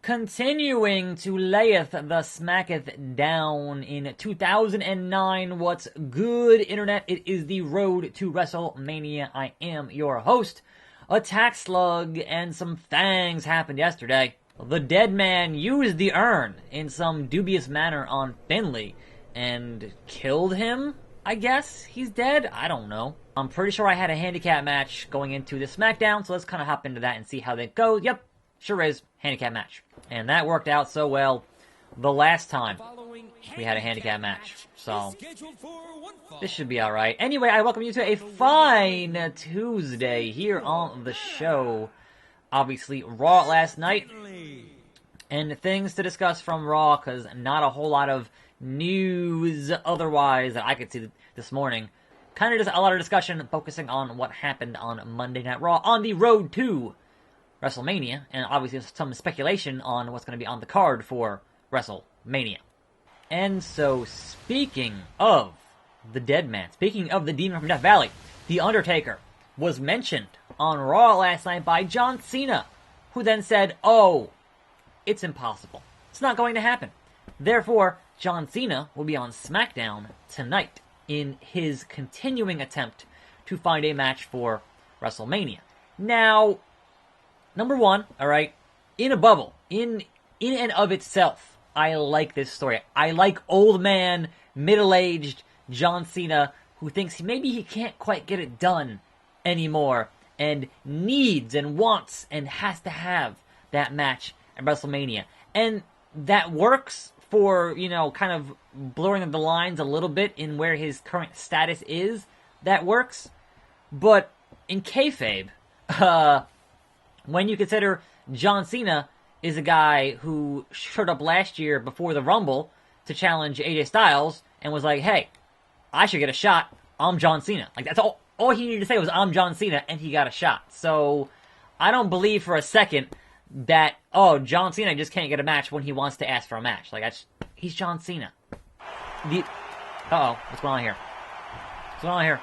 Continuing to layeth the smacketh down in 2009. What's good, Internet? It is the road to WrestleMania. I am your host. Attack Slug and some things happened yesterday. The dead man used the urn in some dubious manner on Finlay and killed him, I guess. He's dead? I don't know. I'm pretty sure I had a handicap match going into the SmackDown, so let's kind of hop into that and see how that goes. Yep, sure is. Handicap match. And that worked out so well the last time we had a handicap match. So, this should be alright. Anyway, I welcome you to a fine Tuesday here on the show. Obviously, Raw last night. And things to discuss from Raw, because not a whole lot of news otherwise that I could see this morning. Kind of just a lot of discussion focusing on what happened on Monday Night Raw on the road to WrestleMania, and obviously some speculation on what's going to be on the card for WrestleMania. And so, speaking of the dead man, speaking of the demon from Death Valley, The Undertaker was mentioned on Raw last night by John Cena, who then said, "Oh, it's impossible. It's not going to happen." Therefore, John Cena will be on SmackDown tonight in his continuing attempt to find a match for WrestleMania. Now, number one, alright, in a bubble, in and of itself, I like this story. I like old man, middle-aged John Cena, who thinks maybe he can't quite get it done anymore, and needs and wants and has to have that match at WrestleMania. And that works for, you know, kind of blurring the lines a little bit in where his current status is. That works. But in kayfabe, when you consider John Cena is a guy who showed up last year before the Rumble to challenge AJ Styles and was like, "Hey, I should get a shot. I'm John Cena." Like, that's all he needed to say was, "I'm John Cena," and he got a shot. So, I don't believe for a second that, oh, John Cena just can't get a match when he wants to ask for a match. Like, he's John Cena. Uh-oh, what's going on here? What's going on here?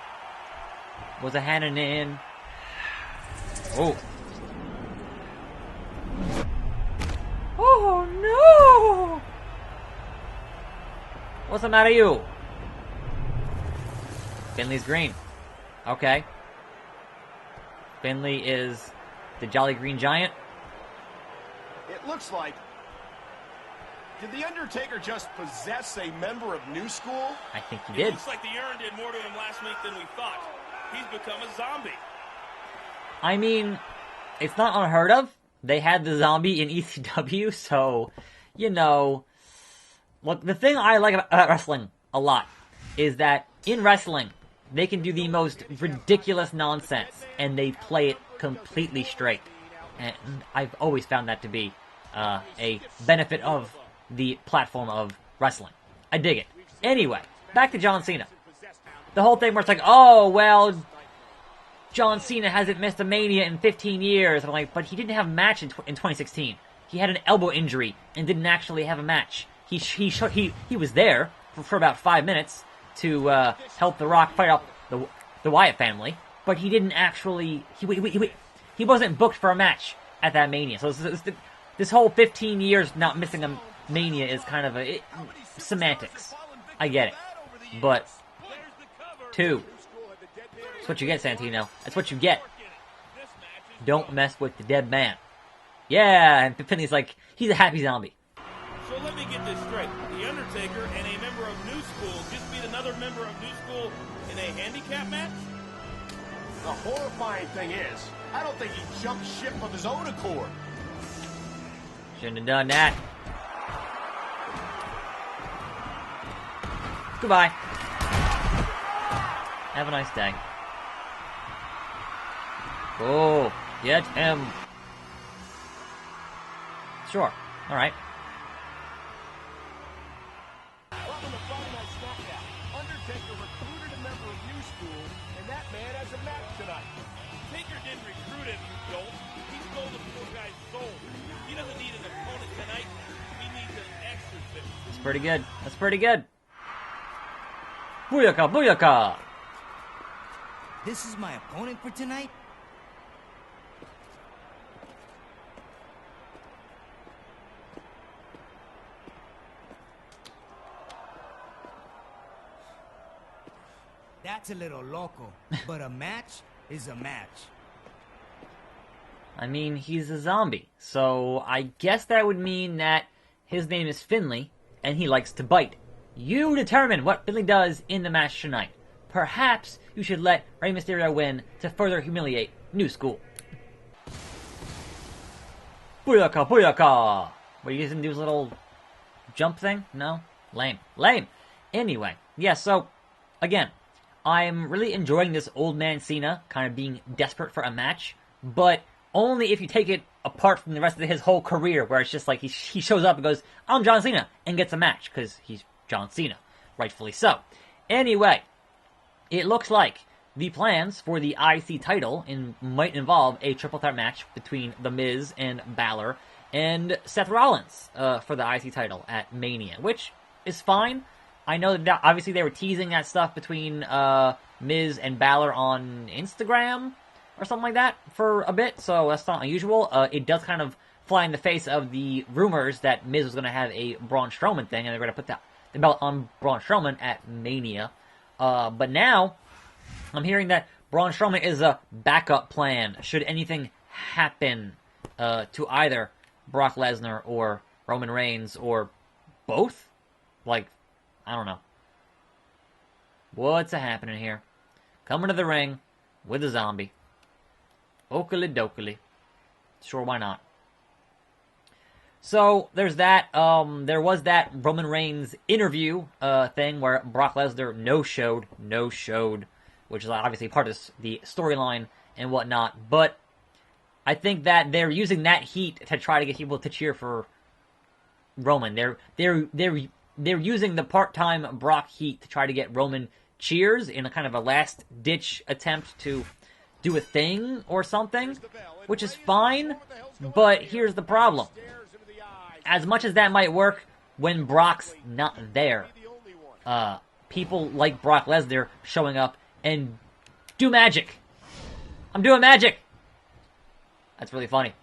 Was a handing in. Oh. Oh, no! What's the matter, you? Finlay's green. Okay. Finlay is the Jolly Green Giant. It looks like... Did The Undertaker just possess a member of New School? I think he did. It looks like the urn did more to him last week than we thought. He's become a zombie. I mean, it's not unheard of. They had the zombie in ECW, so, you know... Look, the thing I like about wrestling a lot is that in wrestling, they can do the most ridiculous nonsense, and they play it completely straight. And I've always found that to be a benefit of the platform of wrestling. I dig it. Anyway, back to John Cena. The whole thing where it's like, oh, well, John Cena hasn't missed a Mania in 15 years. I'm like, but he didn't have a match in 2016. He had an elbow injury and didn't actually have a match. He was there for about 5 minutes to help The Rock fight off the Wyatt family, but he didn't actually... He wasn't booked for a match at that Mania. So this whole 15 years not missing a Mania is kind of semantics. I get it. But, 2. That's what you get, Santino. That's what you get. Don't mess with the dead man. Yeah, and Finley's like, he's a happy zombie. So let me get this straight. The Undertaker and a member of New School just beat another member of New School in a handicap match? The horrifying thing is, I don't think he jumped ship of his own accord. Shouldn't have done that. Goodbye. Have a nice day. Oh, get him. Sure. Alright. Welcome to Friday Night SmackDown. Undertaker recruited a member of New School, and that man has a match tonight. Taker didn't recruit him, Joel. He stole the poor guy's soul. He doesn't need an opponent tonight. He needs an exorcist. That's pretty good. That's pretty good. Booyaka, booyaka! This is my opponent for tonight? That's a little loco, but a match is a match. I mean, he's a zombie, so I guess that would mean that his name is Finley, and he likes to bite. You determine what Finley does in the match tonight. Perhaps you should let Rey Mysterio win to further humiliate New School. Booyaka, booyaka! What, you guys didn't do his little jump thing? No? Lame. Lame! Anyway, yeah, so, again, I'm really enjoying this old man Cena kind of being desperate for a match, but only if you take it apart from the rest of his whole career, where it's just like he shows up and goes, I'm John Cena, and gets a match, because he's John Cena. Rightfully so. Anyway, it looks like the plans for the IC title might involve a triple threat match between The Miz and Balor and Seth Rollins for the IC title at Mania, which is fine. I know that obviously they were teasing that stuff between Miz and Balor on Instagram or something like that for a bit, so that's not unusual. It does kind of fly in the face of the rumors that Miz was going to have a Braun Strowman thing, and they're going to put the belt on Braun Strowman at Mania. But now, I'm hearing that Braun Strowman is a backup plan should anything happen to either Brock Lesnar or Roman Reigns or both. Like, I don't know. What's happening here? Coming to the ring with a zombie. Oakley dokley. Sure, why not? So, there's that. There was that Roman Reigns interview thing where Brock Lesnar no-showed, which is obviously part of the storyline and whatnot. But I think that they're using that heat to try to get people to cheer for Roman. They're using the part-time Brock heat to try to get Roman cheers in a kind of a last-ditch attempt to do a thing or something, which is fine, but here's the problem. As much as that might work when Brock's not there, people like Brock Lesnar showing up and do magic. I'm doing magic! That's really funny.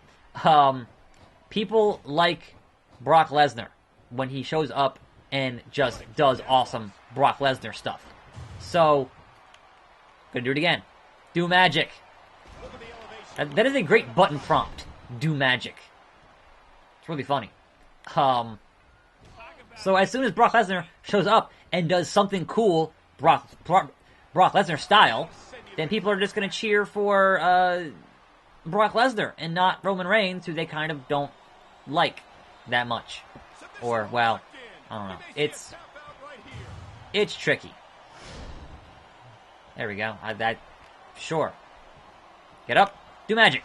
People like Brock Lesnar when he shows up and just does awesome Brock Lesnar stuff. So, gonna do it again. Do magic. That is a great button prompt. Do magic. It's really funny. So as soon as Brock Lesnar shows up and does something cool, Brock Lesnar style, then people are just going to cheer for Brock Lesnar and not Roman Reigns, who they kind of don't like that much. Or, well, I don't know. It's tricky. There we go. Sure. Get up. Do magic.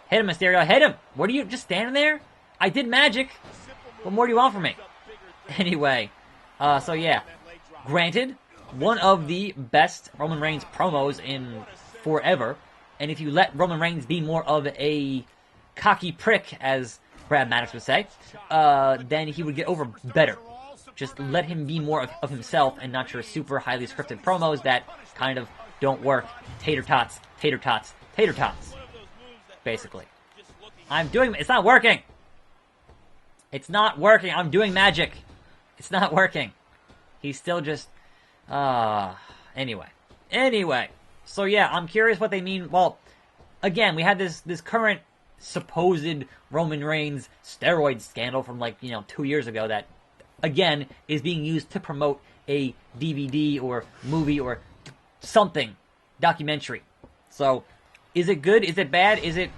Hit him, Mysterio. Hit him. What are you just standing there? I did magic. What more do you want from me? Anyway, so yeah. Granted, one of the best Roman Reigns promos in forever. And if you let Roman Reigns be more of a cocky prick, as Brad Maddox would say, then he would get over better. Just let him be more of himself and not your super highly scripted promos that kind of don't work. Tater tots, tater tots, tater tots. Basically. It's not working! It's not working! I'm doing magic! It's not working! He's still just... Anyway. So yeah, I'm curious what they mean. Well, again, we had this current supposed Roman Reigns steroid scandal from 2 years ago that, again, is being used to promote a DVD or movie or something. Documentary. So, is it good? Is it bad? Is it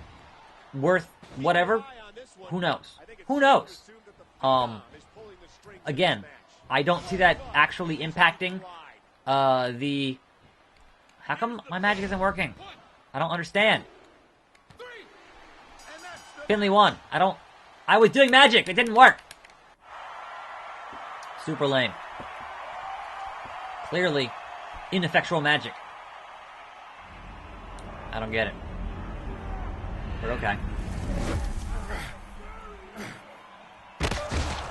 worth whatever? Who knows? Who knows? Again, I don't see that actually impacting the... How come my magic isn't working? I don't understand. Finley won. I was doing magic. It didn't work. Super lame. Clearly, ineffectual magic. I don't get it. But okay.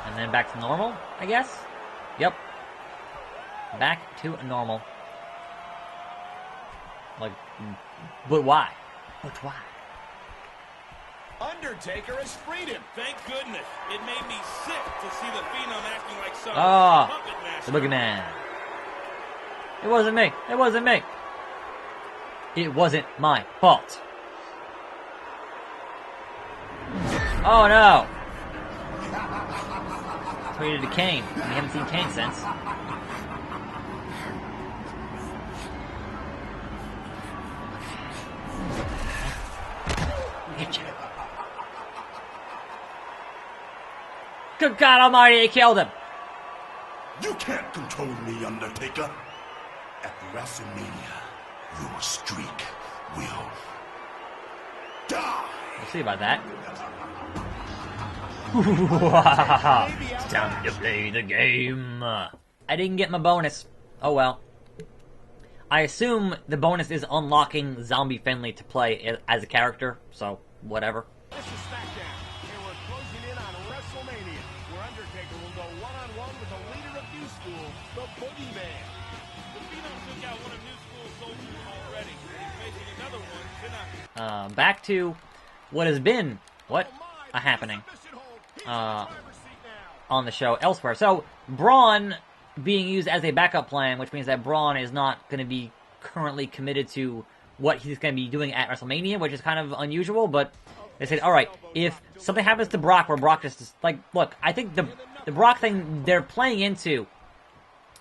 And then back to normal, I guess? Yep. Back to normal. But why? But why? Undertaker has freed him. Thank goodness. It made me sick to see the Phenom acting like some Oh, puppet master. the boogeyman. It wasn't me. It wasn't me. It wasn't my fault. Oh no! Tweeted to Kane. We haven't seen Kane since. Hit you. Good God Almighty, he killed him. You can't control me, Undertaker. At WrestleMania, your streak will die. We'll see about that. It's time to play the game. I didn't get my bonus. Oh well. I assume the bonus is unlocking Zombie Finley to play as a character, so whatever. This is SmackDown, and we're closing in on WrestleMania, where Undertaker will go one-on-one with the leader of New School, the Boogeyman. The Phenom took out one of New School's soldiers already. He's facing another one tonight. Back to what has been a happening on the show elsewhere. So Braun being used as a backup plan, which means that Braun is not going to be currently committed to what he's going to be doing at WrestleMania, which is kind of unusual, but they said, alright, if something happens to Brock where Brock just, like, look, I think the Brock thing, they're playing into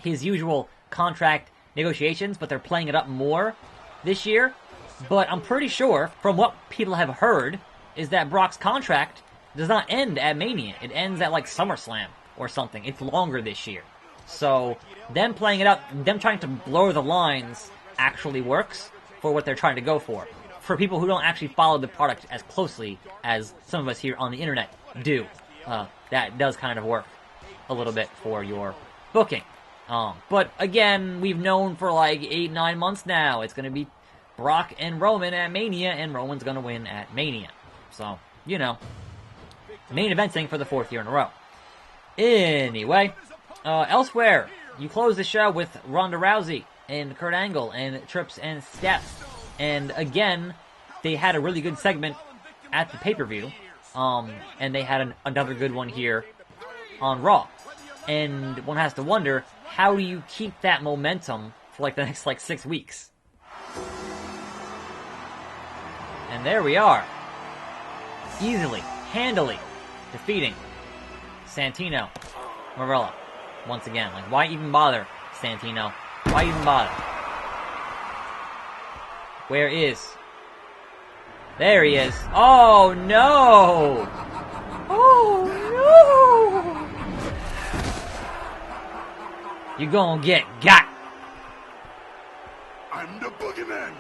his usual contract negotiations, but they're playing it up more this year. But I'm pretty sure, from what people have heard, is that Brock's contract does not end at Mania. It ends at, like, SummerSlam or something. It's longer this year. So, them playing it up, them trying to blur the lines actually works for what they're trying to go for. For people who don't actually follow the product as closely as some of us here on the internet do, that does kind of work a little bit for your booking. But again, we've known for like 8-9 months now, it's going to be Brock and Roman at Mania, and Roman's going to win at Mania. So, you know, main eventing for the 4th year in a row. Anyway, elsewhere, you close the show with Ronda Rousey and Kurt Angle and Trips and Steph. And again, they had a really good segment at the pay-per-view. And they had another good one here on Raw. And one has to wonder, how do you keep that momentum for like the next 6 weeks? And there we are. Easily, handily defeating Santino Marella. Once again, like, why even bother, Santino? Why even bother? Where is? There he is. Oh, no! Oh, no! You gonna get got. I'm the Boogeyman,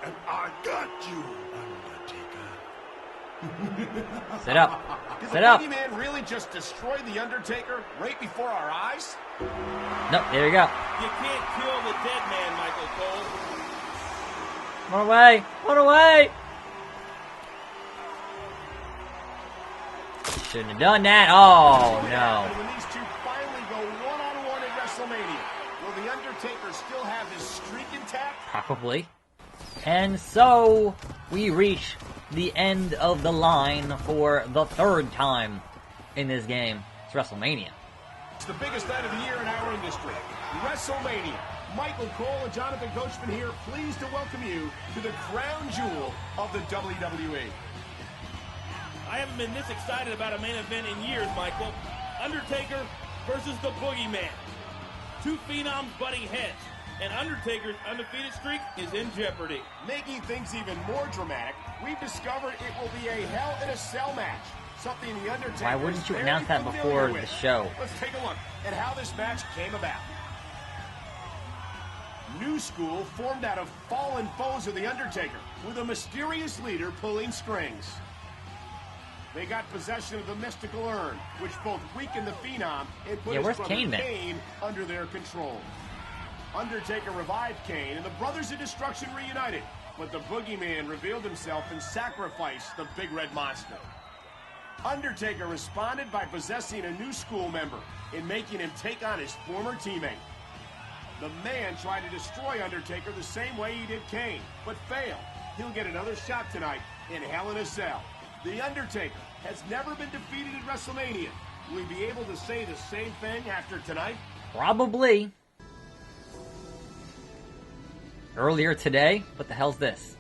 and I got you, Undertaker. Sit up. Did Sit the up. Boogeyman really just destroy the Undertaker right before our eyes? No, there you go. You can't kill the dead man, Michael Cole. Run away! Run away! Shouldn't have done that. Oh, no. When these two finally go one-on-one at WrestleMania, will the Undertaker still have his streak intact? Probably. And so, we reach the end of the line for the 3rd time in this game. It's WrestleMania. It's the biggest night of the year in our industry. WrestleMania. Michael Cole and Jonathan Coachman here, pleased to welcome you to the crown jewel of the WWE. I haven't been this excited about a main event in years, Michael. Undertaker versus the Boogeyman. Two phenoms butting heads, and Undertaker's undefeated streak is in jeopardy. Making things even more dramatic, we've discovered it will be a Hell in a Cell match. Something the Undertaker Why wouldn't is you very announce that familiar before with. the show? Let's take a look at how this match came about. New School formed out of fallen foes of the Undertaker, with a mysterious leader pulling strings. They got possession of the mystical urn, which both weakened the Phenom and put his where's brother Kane then? Kane under their control. Undertaker revived Kane, and the Brothers of Destruction reunited, but the Boogeyman revealed himself and sacrificed the Big Red Monster. Undertaker responded by possessing a New School member and making him take on his former teammate. The Man tried to destroy Undertaker the same way he did Kane, but failed. He'll get another shot tonight in Hell in a Cell. The Undertaker has never been defeated at WrestleMania. Will he be able to say the same thing after tonight? Probably. earlier today. What the hell's this?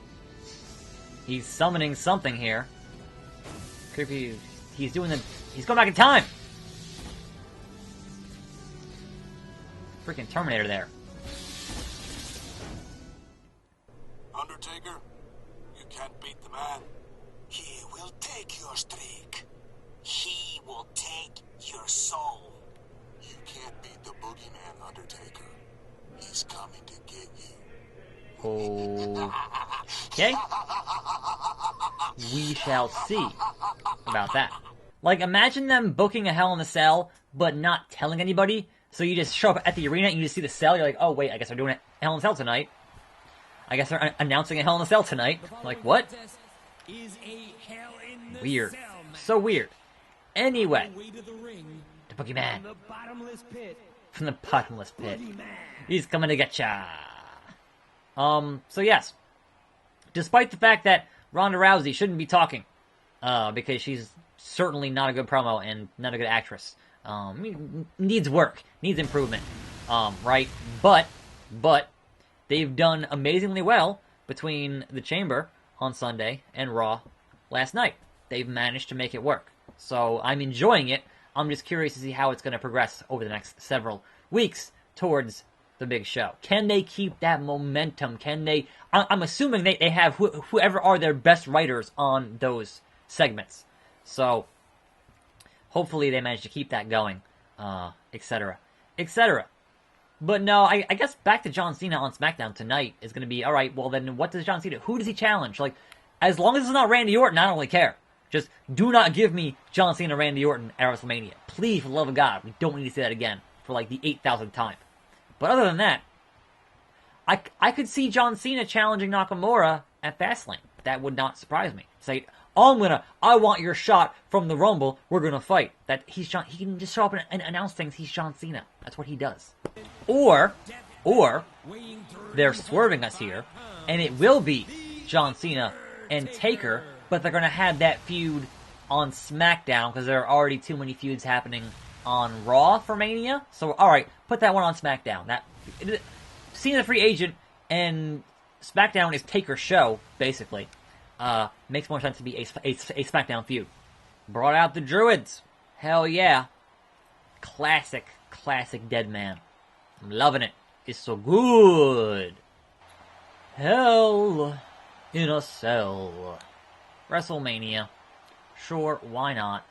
He's summoning something here. Could be he's doing the he's going back in time. Freaking Terminator there. Undertaker, you can't beat the man. He will take your streak. He will take your soul. You can't beat the boogeyman, Undertaker. He's coming to get you. Okay. We shall see about that. Like, imagine them booking a Hell in a Cell, but not telling anybody. So you just show up at the arena and you just see the cell. You're like, oh wait, I guess they're doing a Hell in a Cell tonight. I guess they're announcing a Hell in a Cell tonight. Like, what? Weird. So weird. Anyway. The Boogeyman. From the bottomless pit. He's coming to get ya. So yes. Despite the fact that Ronda Rousey shouldn't be talking, because she's certainly not a good promo and not a good actress. Needs work. Needs improvement. Right? But, they've done amazingly well between the Chamber on Sunday and Raw last night. They've managed to make it work. So I'm enjoying it. I'm just curious to see how it's going to progress over the next several weeks towards the big show. Can they keep that momentum? Can they... I'm assuming they have whoever are their best writers on those segments. So hopefully they manage to keep that going, etc., etc. But no, I guess back to John Cena on SmackDown tonight is going to be, all right, well then what does John Cena, who does he challenge? Like, as long as it's not Randy Orton, I don't really care. Just do not give me John Cena, Randy Orton at WrestleMania. Please, for the love of God, we don't need to see that again for like the 8,000th time. But other than that, I could see John Cena challenging Nakamura at Fastlane. That would not surprise me. Say, I want your shot from the Rumble. We're gonna fight. He can just show up and announce things. He's John Cena. That's what he does. Or they're swerving us here, and it will be John Cena and Taker, but they're gonna have that feud on SmackDown because there are already too many feuds happening on Raw for Mania. So all right, put that one on SmackDown. Cena free agent and SmackDown is Taker's show basically. Makes more sense to be a SmackDown feud. Brought out the Druids. Hell yeah. Classic Dead Man. I'm loving it. It's so good. Hell in a Cell. WrestleMania. Sure, why not?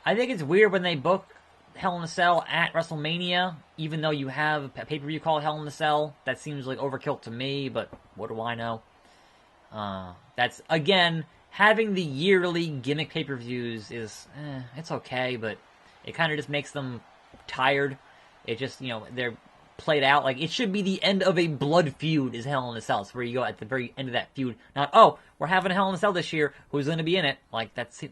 I think it's weird when they book Hell in a Cell at WrestleMania, even though you have a pay-per-view called Hell in a Cell. That seems like overkill to me, but what do I know? That's, again, having the yearly gimmick pay-per-views is, it's okay, but it kind of just makes them tired. It just, they're played out. Like, it should be the end of a blood feud is Hell in a Cell. It's where you go at the very end of that feud. Not, oh, we're having a Hell in a Cell this year. Who's going to be in it? Like, that's,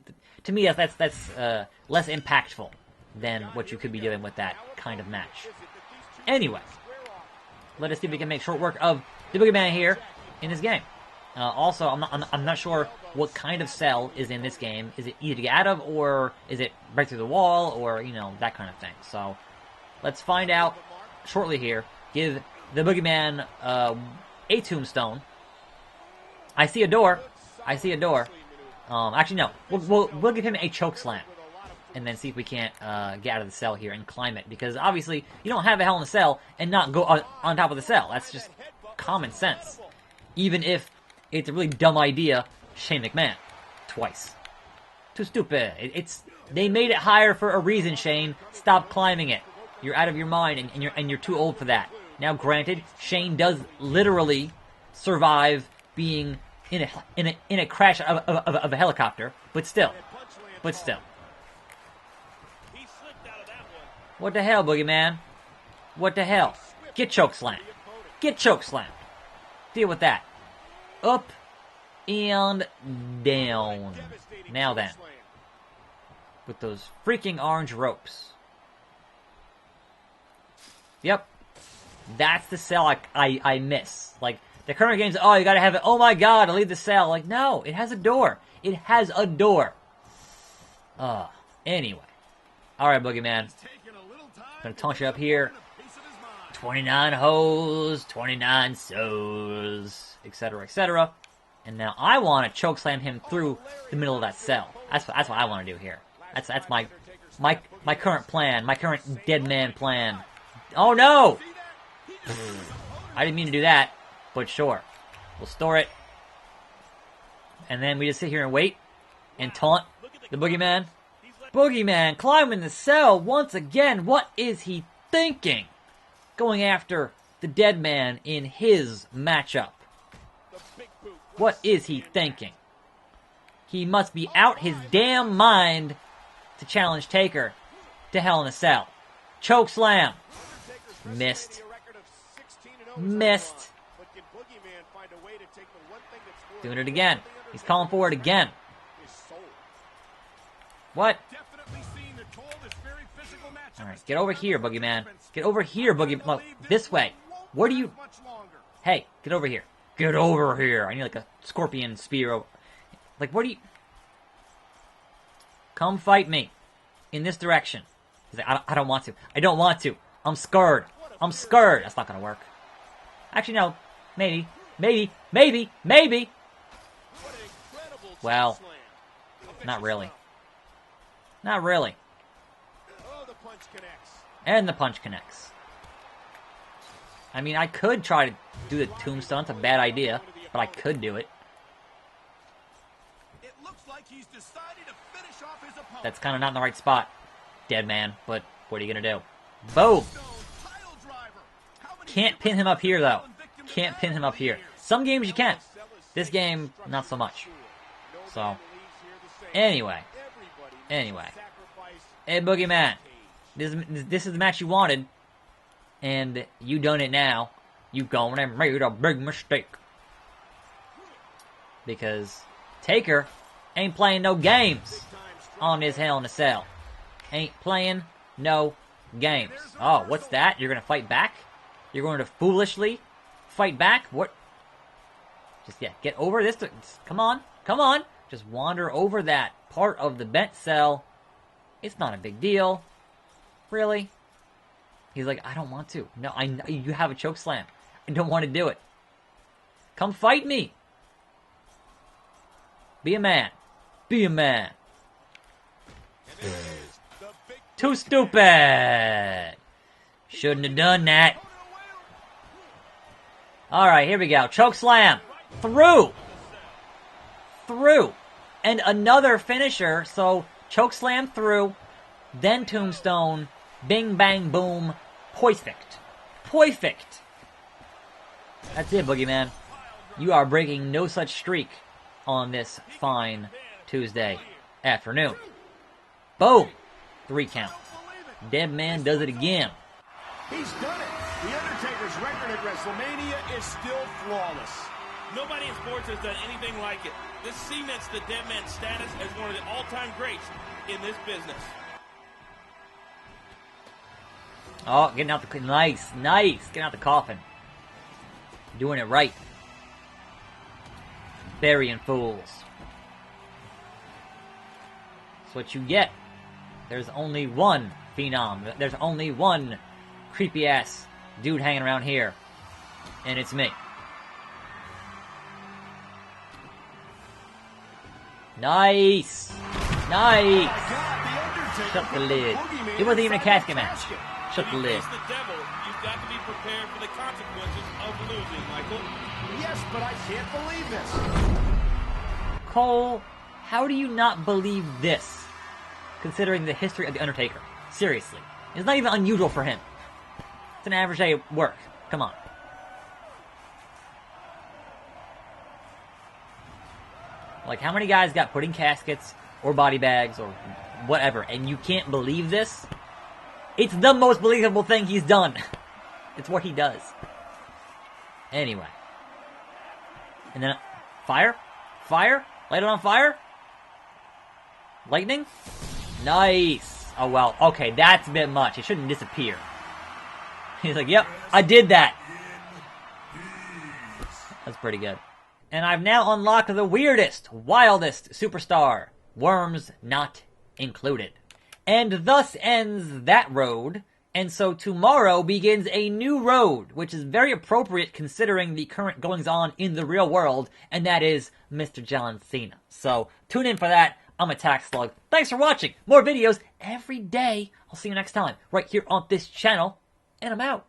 to me, that's less impactful than what you could be doing with that kind of match. Anyway, let us see if we can make short work of the Boogeyman here in this game. Also, I'm not sure what kind of cell is in this game. Is it easy to get out of, or is it break through the wall, or, that kind of thing. So, let's find out shortly here. Give the Boogeyman a tombstone. I see a door. Actually, no. We'll give him a choke slam. And then see if we can't get out of the cell here and climb it. Because, obviously, you don't have a Hell in a Cell and not go on top of the cell. That's just common sense. Even if it's a really dumb idea, Shane McMahon. Twice. Too stupid. They made it higher for a reason, Shane. Stop climbing it. You're out of your mind, and you're too old for that. Now, granted, Shane does literally survive being in a crash of a helicopter, but still. What the hell, Boogeyman? What the hell? Get chokeslammed. Deal with that. Up and down. Now then. With those freaking orange ropes. Yep. That's the cell I miss. Like, the current game's, oh, you gotta have it. Oh my god, I'll leave the cell. Like, no, it has a door. Anyway. Alright, Boogeyman. Gonna taunt you up here. 29 hoes, 29 so's, etc., etc. And now I want to chokeslam him through the middle of that cell. That's what I want to do here. That's my current plan, my current dead man plan. Oh no! I didn't mean to do that, but sure. We'll store it. And then we just sit here and wait and taunt the boogeyman. Boogeyman climbing the cell once again. What is he thinking? Going after the dead man in his matchup. What is he thinking? He must be out his damn mind to challenge Taker to Hell in a Cell. Choke slam. Missed. Missed. Doing it again. He's calling for it again. What? Alright, get over here, Boogeyman. Get over here, Boogeyman. Look, this way. Where do you... Hey, get over here. Get over here. I need like a scorpion spear. Like, where do you... Come fight me. In this direction. He's like, I don't want to. I don't want to. I'm scared. I'm scared. That's not gonna work. Actually, no. Maybe. Maybe. Maybe. Maybe. Well. Not really. Not really. And the punch connects. I mean, I could try to do the tombstone. It's a bad idea, but I could do it. That's kind of not in the right spot, dead man, but what are you going to do? Boom! Can't pin him up here, though. Can't pin him up here. Some games you can. This game, not so much. So, anyway. Anyway. Hey, Boogeyman. This is the match you wanted. And you done it now. You gone and made a big mistake. Because Taker ain't playing no games on this Hell in a Cell. Ain't playing no games. Oh, what's that? You're going to fight back? You're going to foolishly fight back? What? Just, yeah, get over this. Come on. Come on. Just wander over that part of the bent cell. It's not a big deal. Really? He's like, I don't want to. No, you have a choke slam. I don't want to do it. Come fight me. Be a man. Be a man. Too stupid. Shouldn't have done that. Alright, here we go. Choke slam. Through. Through. And another finisher. So, choke slam through. Then tombstone. Bing, bang, boom. Perfect. Perfect. That's it, Boogeyman. You are breaking no such streak on this fine Tuesday afternoon. Boom. 3 count. Dead man does it again. He's done it. The Undertaker's record at WrestleMania is still flawless. Nobody in sports has done anything like it. This cements the dead man's status as one of the all-time greats in this business. Oh, getting out the... Nice, nice. Getting out the coffin. Doing it right. Burying fools. That's what you get. There's only one phenom. There's only one creepy-ass dude hanging around here. And it's me. Nice! Nice! Shut the lid. It wasn't even a casket match. Shut the lid. The devil, you've got to be prepared for the consequences of losing, Michael. Yes, but I can't believe this. Cole, how do you not believe this? Considering the history of The Undertaker. Seriously. It's not even unusual for him. It's an average day at work. Come on. Like, how many guys got put in caskets or body bags or whatever, and you can't believe this? It's the most believable thing he's done. It's what he does. Anyway. And then, fire? Fire? Light it on fire? Lightning? Nice. Oh, well, okay, that's a bit much. It shouldn't disappear. He's like, yep, I did that. That's pretty good. And I've now unlocked the weirdest, wildest superstar. Worms not included. And thus ends that road And so tomorrow begins a new road, which is very appropriate considering the current goings-on in the real world, and that is Mr. John Cena. So tune in for that. I'm Attack Slug. Thanks for watching. More videos every day. I'll see you next time, right here on this channel, and I'm out.